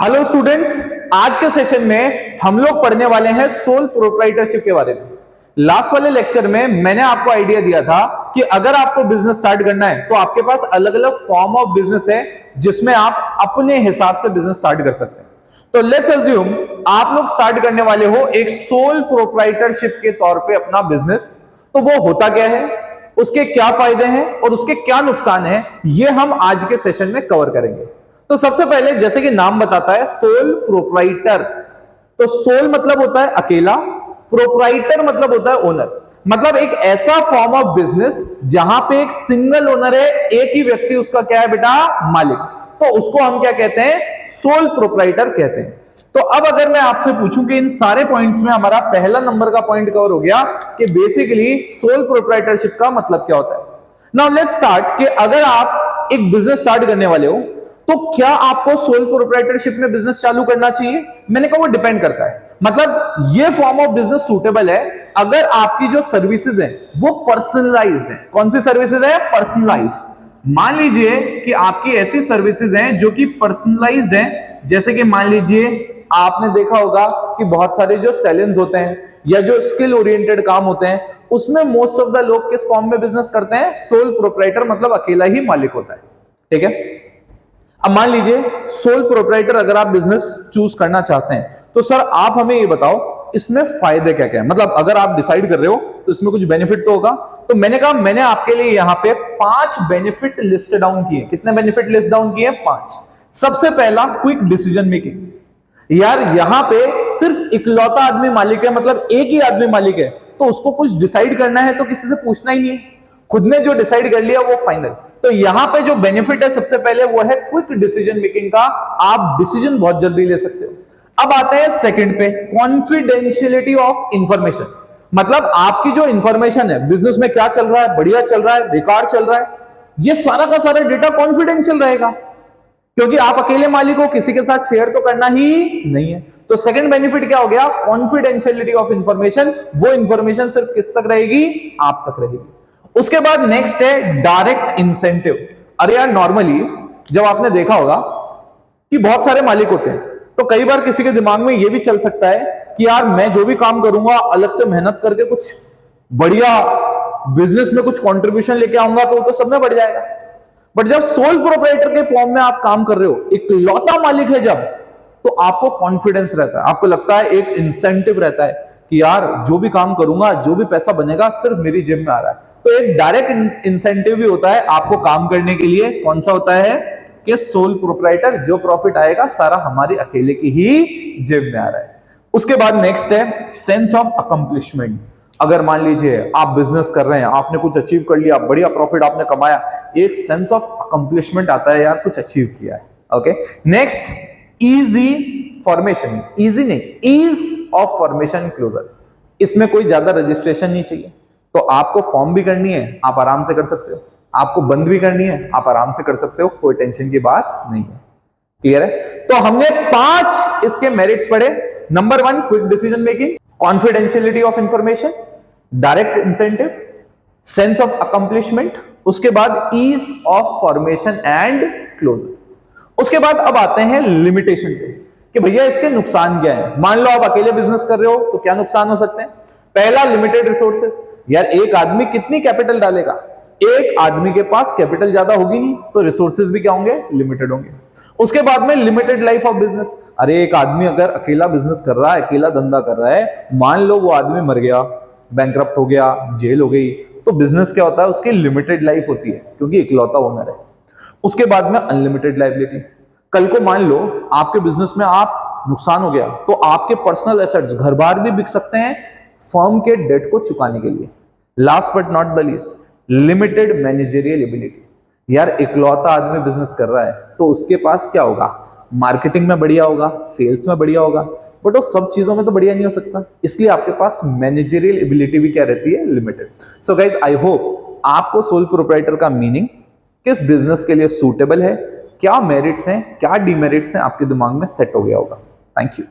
Hello students, आज के session में हम लोग पढ़ने वाले हैं सोल प्रोप्राइटरशिप के बारे में। लास्ट वाले लेक्चर में मैंने आपको आइडिया दिया था कि अगर आपको बिजनेस स्टार्ट करना है तो आपके पास अलग अलग फॉर्म ऑफ बिजनेस है जिसमें आप अपने हिसाब से बिजनेस स्टार्ट कर सकते हैं। तो लेट्स अज्यूम आप लोग स्टार्ट करने वाले हो एक सोल प्रोप्राइटरशिप के तौर पे अपना बिजनेस। तो वो होता क्या है, उसके क्या फायदे हैं और उसके क्या नुकसान हैं, ये हम आज के सेशन में कवर करेंगे। तो सबसे पहले जैसे कि नाम बताता है सोल प्रोप्राइटर, तो सोल मतलब होता है अकेला, प्रोप्राइटर मतलब होता है ओनर। मतलब एक ऐसा फॉर्म ऑफ बिजनेस जहां पे एक सिंगल ओनर है, एक ही व्यक्ति उसका क्या है बेटा, मालिक। तो उसको हम क्या कहते हैं, सोल प्रोप्राइटर कहते हैं। तो अब अगर मैं आपसे पूछूं कि इन सारे पॉइंट्स में हमारा पहला नंबर का पॉइंट कवर हो गया कि बेसिकली सोल प्रोप्राइटरशिप का मतलब क्या होता है। नाउ लेट्स स्टार्ट कि अगर आप एक बिजनेस स्टार्ट करने वाले हो तो क्या आपको सोल प्रोप्राइटरशिप में बिजनेस चालू करना चाहिए? मैंने कहा वो डिपेंड करता है। मतलब ये फॉर्म ऑफ बिजनेस सूटेबल है अगर आपकी जो सर्विसेज है वो पर्सनलाइज्ड है। कौन सी सर्विसेज है? पर्सनलाइज्ड। मान लीजिए कि आपकी ऐसी सर्विसेज हैं जो कि पर्सनलाइज्ड हैं, जैसे कि मान लीजिए आपने देखा होगा कि बहुत सारे जो सैलून्स होते हैं या जो स्किल ओरिएंटेड काम होते हैं उसमें मोस्ट ऑफ द लोग किस फॉर्म में बिजनेस करते हैं? सोल प्रोप्राइटर, मतलब अकेला ही मालिक होता है। ठीक है। अब मान लीजिए सोल प्रोप्राइटर अगर आप बिजनेस चूज करना चाहते हैं तो सर आप हमें ये बताओ इसमें फायदे क्या क्या है। मतलब अगर आप डिसाइड कर रहे हो तो इसमें कुछ बेनिफिट तो होगा। तो मैंने कहा मैंने आपके लिए यहां पे 5 बेनिफिट लिस्ट डाउन किए। कितने बेनिफिट लिस्ट डाउन किए? 5। सबसे पहला, क्विक डिसीजन मेकिंग। यार यहां पे सिर्फ इकलौता आदमी मालिक है, मतलब एक ही आदमी मालिक है, तो उसको कुछ डिसाइड करना है तो किसी से पूछना ही नहीं है, खुद ने जो डिसाइड कर लिया वो फाइनल। तो यहां पे जो बेनिफिट है सबसे पहले वो है क्विक डिसीजन मेकिंग का, आप डिसीजन बहुत जल्दी ले सकते हो। अब आते हैं सेकंड पे, कॉन्फिडेंशियलिटी ऑफ इंफॉर्मेशन। मतलब आपकी जो इंफॉर्मेशन है, बिजनेस में क्या चल रहा है, बढ़िया चल रहा है, बेकार चल रहा है, ये सारा का सारा डेटा कॉन्फिडेंशियल रहेगा क्योंकि आप अकेले मालिक हो, किसी के साथ शेयर तो करना ही नहीं है। तो सेकंड बेनिफिट क्या हो गया? Confidentiality of information. वो इंफॉर्मेशन सिर्फ किस तक रहेगी? आप तक रहेगी। उसके बाद नेक्स्ट है डायरेक्ट इंसेंटिव। अरे यार नॉर्मली जब आपने देखा होगा कि बहुत सारे मालिक होते हैं तो कई बार किसी के दिमाग में यह भी चल सकता है कि यार मैं जो भी काम करूंगा अलग से मेहनत करके कुछ बढ़िया बिजनेस में कुछ कंट्रीब्यूशन लेके आऊंगा तो वो तो सब में बढ़ जाएगा। बट जब सोल प्रोप्राइटर के फॉर्म में आप काम कर रहे हो, एक लौता मालिक है जब, तो आपको कॉन्फिडेंस रहता है, आपको लगता है, एक इंसेंटिव रहता है कि यार जो भी काम करूंगा, जो भी पैसा बनेगा सिर्फ मेरी जेब में आ रहा है। तो एक डायरेक्ट इंसेंटिव भी होता है आपको काम करने के लिए। कौन सा होता है? कि सोल प्रोप्राइटर, जो प्रॉफिट आएगा सारा हमारी अकेले की ही जेब में आ रहा है। उसके बाद नेक्स्ट है सेंस ऑफ अकम्प्लिशमेंट। अगर मान लीजिए आप बिजनेस कर रहे हैं, आपने कुछ अचीव कर लिया, बढ़िया प्रॉफिट आपने कमाया, एक सेंस ऑफ अकम्प्लिशमेंट आता है, यार कुछ अचीव किया है। Okay. Next, easy formation. Easy नहीं, ईज ऑफ फॉर्मेशन क्लोजर। इसमें कोई ज्यादा रजिस्ट्रेशन नहीं चाहिए, तो आपको फॉर्म भी करनी है आप आराम से कर सकते हो, आपको बंद भी करनी है आप आराम से कर सकते हो, कोई टेंशन की बात नहीं है। क्लियर है? तो हमने 5 इसके मेरिट्स पढ़े। Number 1, quick decision making, confidentiality of information, direct incentive, sense of accomplishment, उसके बाद ease of formation and closure. उसके बाद अब आते हैं लिमिटेशन पे कि भैया इसके नुकसान क्या है। मान लो आप अकेले बिजनेस कर रहे हो तो क्या नुकसान हो सकते हैं? पहला, लिमिटेड रिसोर्सेस। यार एक आदमी कितनी कैपिटल डालेगा? एक आदमी के पास कैपिटल ज्यादा होगी नहीं, तो रिसोर्सेज भी क्या होंगे? लिमिटेड होंगे। उसके बाद में लिमिटेड लाइफ ऑफ बिजनेस। अरे एक आदमी अगर अकेला बिजनेस कर रहा है, अकेला धंधा कर रहा है, मान लो वो आदमी मर गया, बैंकरप्ट हो गया, जेल हो गई, तो बिजनेस क्या होता है? उसकी लिमिटेड लाइफ होती है क्योंकि इकलौता ओनर है। उसके बाद में अनलिमिटेड लाइबिलिटी। कल को मान लो आपके बिजनेस में आप नुकसान हो गया तो आपके पर्सनल एसेट्स, घर बार भी बिक सकते हैं फर्म के डेट को चुकाने के लिए। Last but not the least, limited managerial ability. यार इकलौता आदमी बिजनेस कर रहा है तो उसके पास क्या होगा? मार्केटिंग में बढ़िया होगा, सेल्स में बढ़िया होगा, बट वो सब चीजों में तो बढ़िया नहीं हो सकता, इसलिए आपके पास मैनेजरियल एबिलिटी भी क्या रहती है? Limited. So guys, I hope आपको सोल प्रोप्राइटर का मीनिंग, किस बिजनेस के लिए सूटेबल है, क्या मेरिट्स हैं, क्या डिमेरिट्स हैं, आपके दिमाग में सेट हो गया होगा। Thank you.